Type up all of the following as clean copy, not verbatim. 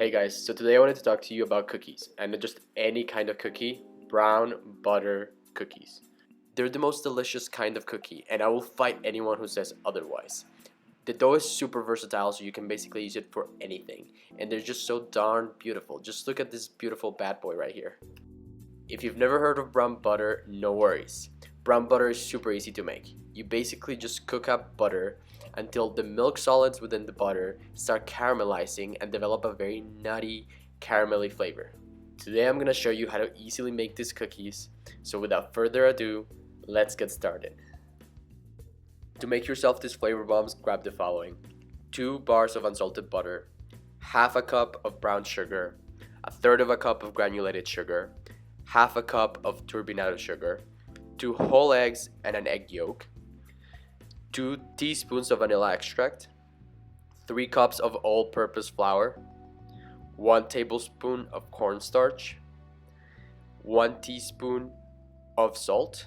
Hey guys, so today I wanted to talk to you about cookies, and not just any kind of cookie, brown butter cookies. They're the most delicious kind of cookie, and I will fight anyone who says otherwise. The dough is super versatile, so you can basically use it for anything, and they're just so darn beautiful. Just look at this beautiful bad boy right here. If you've never heard of brown butter, no worries. Brown butter is super easy to make. You basically just cook up butter until the milk solids within the butter start caramelizing and develop a very nutty, caramelly flavor. Today I'm going to show you how to easily make these cookies, so without further ado, let's get started. To make yourself these flavor bombs, grab the following: 2 bars of unsalted butter, half a cup of brown sugar, a third of a cup of granulated sugar, half a cup of turbinado sugar, 2 whole eggs and an egg yolk, 2 teaspoons of vanilla extract, 3 cups of all-purpose flour, 1 tablespoon of cornstarch, 1 teaspoon of salt,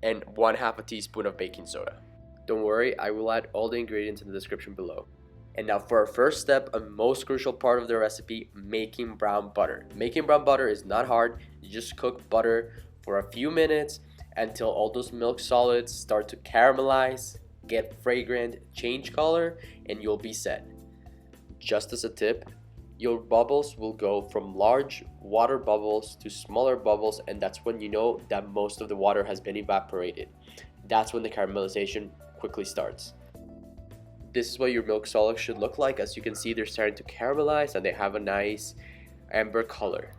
and 1/2 a teaspoon of baking soda. Don't worry, I will add all the ingredients in the description below. And now for our first step, a most crucial part of the recipe, making brown butter. Making brown butter is not hard. You just cook butter for a few minutes until all those milk solids start to caramelize, get fragrant, change color, and you'll be set. Just as a tip, your bubbles will go from large water bubbles to smaller bubbles, and that's when you know that most of the water has been evaporated. That's when the caramelization quickly starts. This is what your milk solids should look like. As you can see, they're starting to caramelize and they have a nice amber color.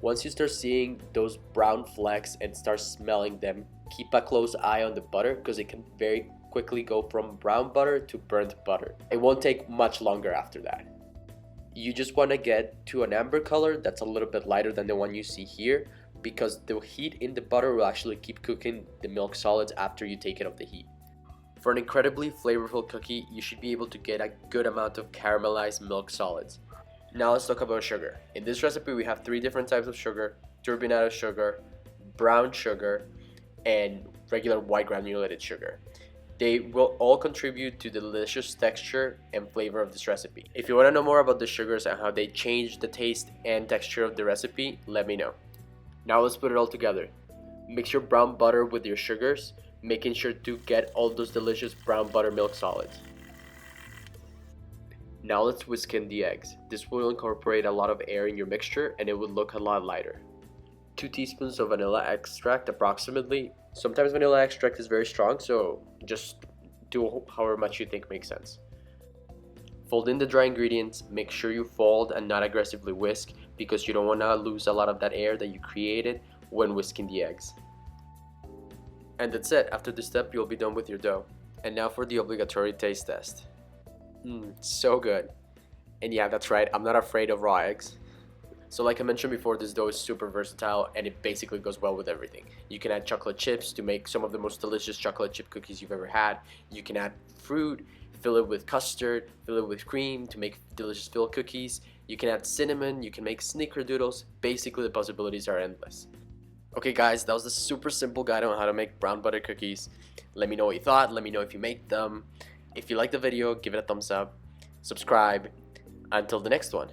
Once you start seeing those brown flecks and start smelling them, keep a close eye on the butter because it can very quickly go from brown butter to burnt butter. It won't take much longer after that. You just want to get to an amber color that's a little bit lighter than the one you see here, because the heat in the butter will actually keep cooking the milk solids after you take it off the heat. For an incredibly flavorful cookie, you should be able to get a good amount of caramelized milk solids. Now let's talk about sugar. In this recipe we have 3 different types of sugar: turbinado sugar, brown sugar, and regular white granulated sugar. They will all contribute to the delicious texture and flavor of this recipe. If you want to know more about the sugars and how they change the taste and texture of the recipe, let me know. Now let's put it all together. Mix your brown butter with your sugars, making sure to get all those delicious brown buttermilk solids. Now let's whisk in the eggs. This will incorporate a lot of air in your mixture and it will look a lot lighter. 2 teaspoons of vanilla extract approximately. Sometimes vanilla extract is very strong, so just do however much you think makes sense. Fold in the dry ingredients, make sure you fold and not aggressively whisk because you don't want to lose a lot of that air that you created when whisking the eggs. And that's it. After this step, you'll be done with your dough. And now for the obligatory taste test. So good. And yeah, that's right, I'm not afraid of raw eggs. So like I mentioned before, this dough is super versatile and it basically goes well with everything. You can add chocolate chips to make some of the most delicious chocolate chip cookies you've ever had. You can add fruit, fill it with custard, fill it with cream to make delicious filled cookies. You can add cinnamon, you can make snickerdoodles. Basically the possibilities are endless. Okay guys, that was a super simple guide on how to make brown butter cookies. Let me know what you thought, let me know if you make them. If you liked the video, give it a thumbs up, subscribe. Until the next one.